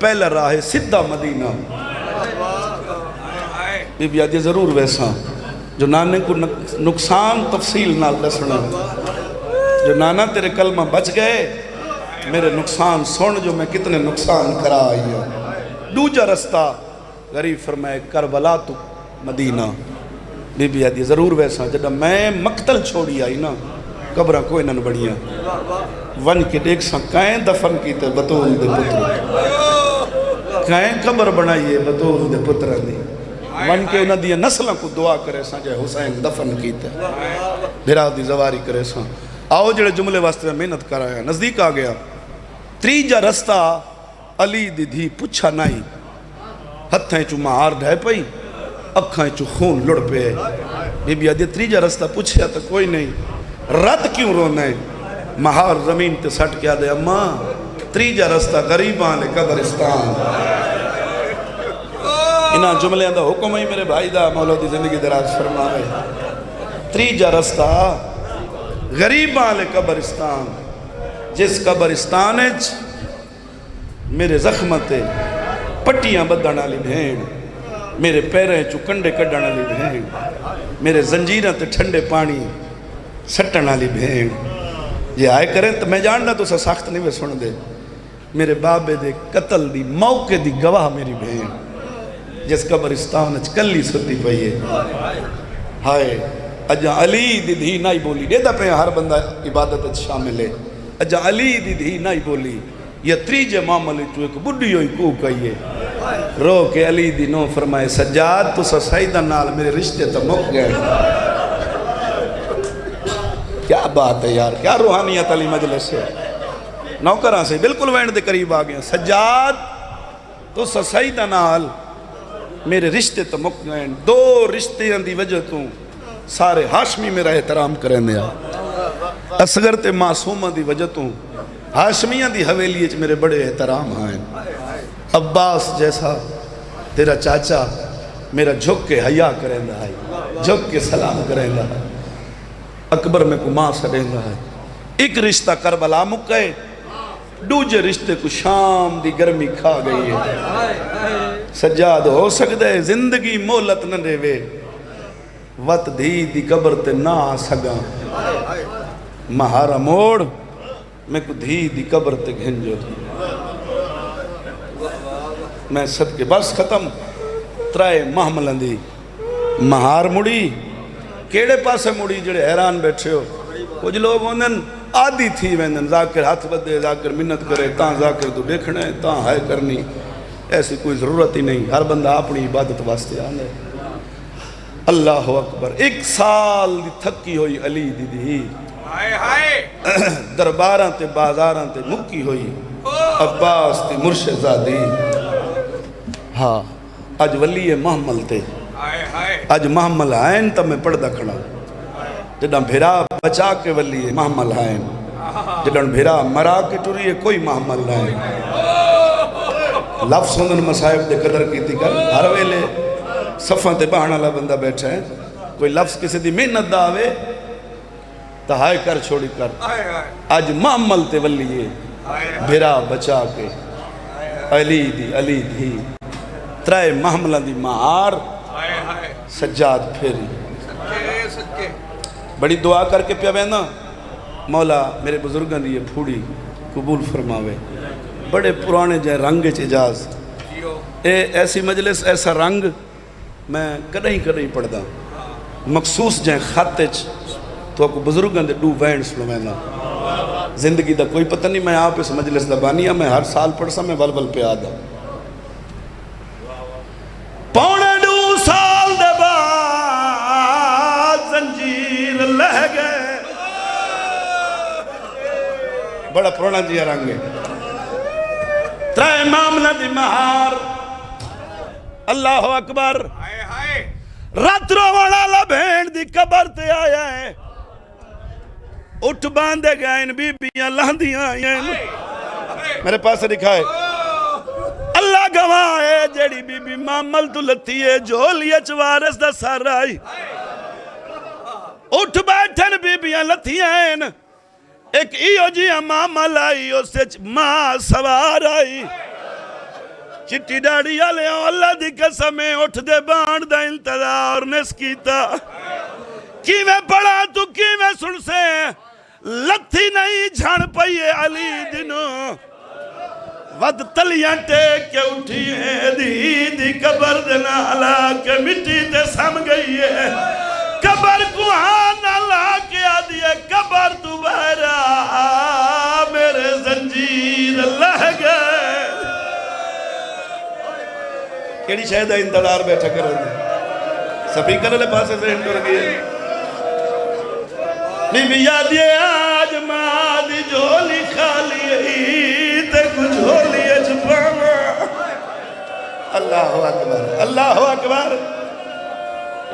پہلا راہ ہے سدھا مدینہ. بی بی آدھی ضرور ویسا جو نانے کو نقصان تفصیل نہ دسنا. جو نانا تیرے کلمہ بچ گئے میرے نقصان سن جو میں کتنے نقصان کرا آئی ہوں. دوجا رستہ غریب فرمائے کربلا تو مدینہ. بی بی آدھی ضرور ویسا جدہ میں مقتل چھوڑی آئی نا قبرہ کوئی نہ بڑھیا ون کے دیکھ سا کائیں دفن کی تے بطول دے پتر کائیں قبر بنائیے بطول دے پتر دی ون کے انہ دیا نسلوں کو دعا کرے سا جائے حسین دفن کی تے بھرا دی زواری کرے سا. آؤ جڑے جملے واسطے محنت کرایا نزدیک آ گیا. تریجا رستہ علی دی دھی پچھا نائی ہتھیں چو مہار ڈھائے پئی اکھائیں چو خون لڑ پہ. بی بی آدھی تریجا رستہ پوچھیا تو کوئی نہیں رد کیوں رونے مہار زمین تے سٹ کیا دے اماں تریجا رستہ غریباں لے قبرستان. انہاں جملے اندھا حکم ہی میرے بھائی دا مولا دی زندگی دراز فرمائے. تریجا رستہ غریباں لے قبرستان جس قبرستان اچ میرے زخمتے پٹیاں بدھن والی بھین میرے پیریں چو کنڈے کڈن والی بھین میرے زنجیریں تے ٹھنڈے پانی سٹن والی بھین یہ آئے کریں تو میں جاننا تو سخت نہیں میں سن دے. میرے بابے دے قتل دی موقع دی گواہ میری بھین جس قبرستان اچ کلی ستی پئی ہے. ہائے اجا علی دی دھی نائی بولی دے دا پہ ہر بندہ عبادت اچ شامل ہے. اجا علی دی دھی نائی بولی یہ تریجے معاملے تو ایک بڑھی ہوئی کو کہیے رو کے علی دی نو فرمائے سجاد تو سیدہ نال میرے رشتے تو مک گئے. کیا بات ہے یار کیا روحانیت علی مجلس ہے. نوکران سے بالکل وینڈ دے قریب آ گئے سجاد تو سیدہ نال میرے رشتے تو مک گئے. دو رشتے دی وجہ تو سارے ہاشمی میرا احترام کریں دیا. اصغر تے معصومہ دی وجہ تو ہاشمیہ دی حویلی اچ میرے بڑے احترام ہیں. عباس جیسا تیرا چاچا میرا جھک کے حیاء کریں دا ہے جھک کے سلام کریں دا ہے. اکبر میں کو ماں سڑیں دا ہے. ایک رشتہ کربلا مکے دوجے رشتے کو شام دی گرمی کھا گئی ہے. سجاد ہو سکتا ہے زندگی مولت نہ دے وے وط دھی دی قبر تے نہ آ سگا مہارا موڑ میں کو دھی دی قبر تے گھنجو. میں صدقے بس ختم ترائے محملن دی مہار مڑی کیڑے پاسے مڑی جڑے حیران بیٹھے ہو. کچھ لوگ ہوندن آدھی تھی ویندن ذاکر ہاتھ بدے ذاکر منت کرے تاں ذاکر تو دیکھنے تاں ہائے کرنی. ایسی کوئی ضرورت ہی نہیں. ہر بندہ اپنی عبادت واسطے آنے. اللہ اکبر. ایک سال دی تھکی ہوئی علی دی دی درباراں تے بازاراں تے مکی ہوئی عباس تے مرشد زادی. ہاں اج ولی محمل تے اج محمل آئین تا میں پڑھ دکھنا جڑا بھیرا بچا کے ولی محمل آئین جڑا بھیرا مرا کے ٹوری کوئی محمل آئین. لفظ ہوندن مسائب دے قدر کیتی کر ہر ویلے صفحہ تے بہانا لا بندہ بیٹھا ہے کوئی لفظ کسی دی محنت دا آوے تا ہائے کر چھوڑی کر. آج محمل تے ولیے بھیرا بچا کے علی دی ترائے محملہ دی مہار سجاد پھیری. بڑی دعا کر کے پیا وینا مولا میرے بزرگاں دی یہ پھوڑی قبول فرماوے. بڑے پرانے جائے رنگ اجاز ایسی مجلس ایسا رنگ میں کدیں پڑھدا مخصوص جائے خاتے تو کو بزرگاں دے ڈو وینڈ سنو وینا زندگی دا کوئی پتہ نہیں. میں آپ اس مجلس دا بانیہ میں ہر سال پڑھ سا میں ول پہ آدھا پونے 2 سال دے بعد زنجیر لہ گئے. بڑا پرانا جی رنگ ہے. ترائے معاملہ دی مہار اللہ اکبر. رات روانہ لبھین دی قبر تے آیا ہے اٹھ باندھے گئے بی بیاں لاندیاں آئیں. میرے پاس دکھائے اللہ گواہ ہے جیڑی بی بی معامل تو لتی ہے جھولیے چوارس دا سر آئی اٹھ بیٹھن بی بیاں لتی ہیں ایک ایو جی معامل آئی اس سے ماں سوار آئی چٹی ڈاڑی آلے اللہ دی قسمیں اٹھ دے باند دا انتظار نس کیتا کیویں پڑھا تو کیویں سن سے لتھی نہیں جھان پئیے علی دنوں ود تلیاں ٹیک کے اٹھی ہے دی قبر دینا علا کے مٹی تے سم گئی ہے قبر کو آنا لا کے آدھئے قبر تو بہرا میرے زنجیر لہ گئے کیڑی شاید انتظار بیٹھا کر رہے سپیکر لے پاسے سے انٹر گئے بی یادی آج مادی جھولی خالی ہے تے کچھ جھولی اجپاما اللہ اکبر اللہ اکبر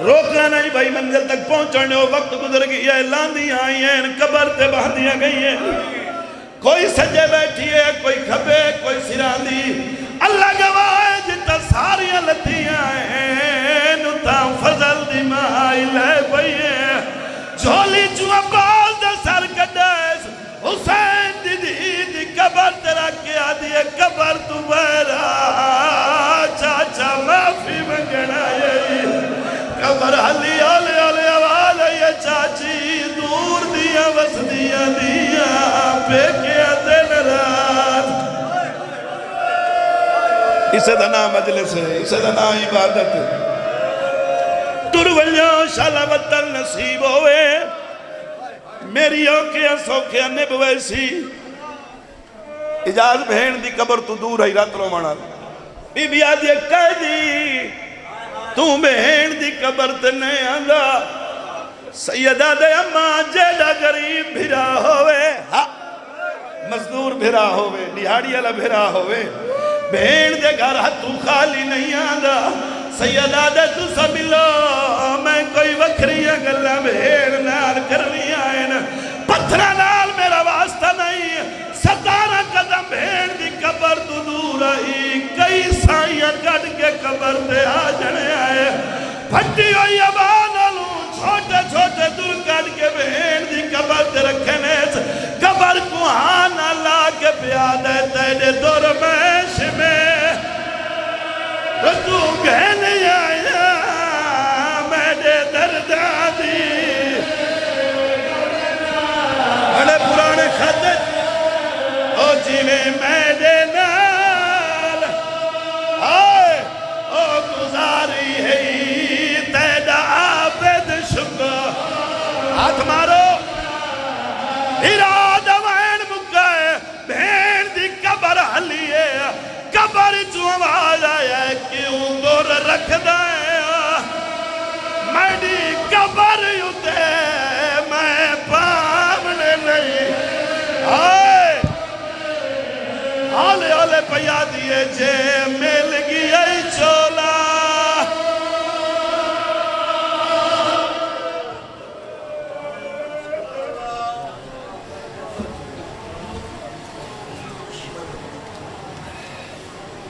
روکنا نہیں بھائی منزل تک پہنچنے ہو وقت گزر گئی ہے لاندیاں آئی ہیں قبر تے باندیاں گئی ہیں کوئی سجے بیٹھی ہے کوئی کھبے کوئی سراندی اللہ گواہ ہے جتا ساریاں لتیاں ہیں نتا فضل دی مائی لے بھئیے جھولی چو عباس دا سر کڈیس حسین دی قبر تیرا کیا دیئے قبر تو بہرا چاچا معافی منگنا یہ قبر حلی آلے آلے آوالے یہ چاچی دور دیا بس دیا دیا پیکیا دن رات اسے دنا مجلس ہے اسے دنا عبادت ہے ترولیوں شالا وطن نصیب ہوئے میری اوکیاں سوکیاں نب ویسی اجاز بہن دی قبر تو دور ہے رات رو مانا بی بی آدھی قیدی تو بہن دی قبر تے نہیں آندا سیدہ دے اماں جیدہ غریب بھرا ہوئے مزدور بھرا ہوئے دیہاڑی اللہ بھرا ہوئے بہن دے گھر ہتھو خالی نہیں آندا سیدہ دے تو سملو میں کوئی وکھری گلہ بہن نال کرنی آئین پتھرہ نال میرا واسطہ نہیں 17 قدم بہن دی قبر تو دور آئی کئی سائیاں کٹ کے قبر تے آ جنے آئے پھٹی ہوئی ابانالوں چھوٹے چھوٹے دور کٹ کے بہن دی قبر تے رکھنے قبر کو آنا لا کے پیادے تیرے دور میں شمیں تو گہنے آیا میرے درد آدھی بڑے پرانے خطے او جیویں میرے نال آئے او گزاری ہے تیرا عابد شکر ہاتھ مارو اراد وین مکائے بہن دی قبر حلیے قبر جو آواز آیا ہے کیوں دور رکھ دائیں میری قبر یوتے میں پامنے نہیں آئے آلے آلے پیاد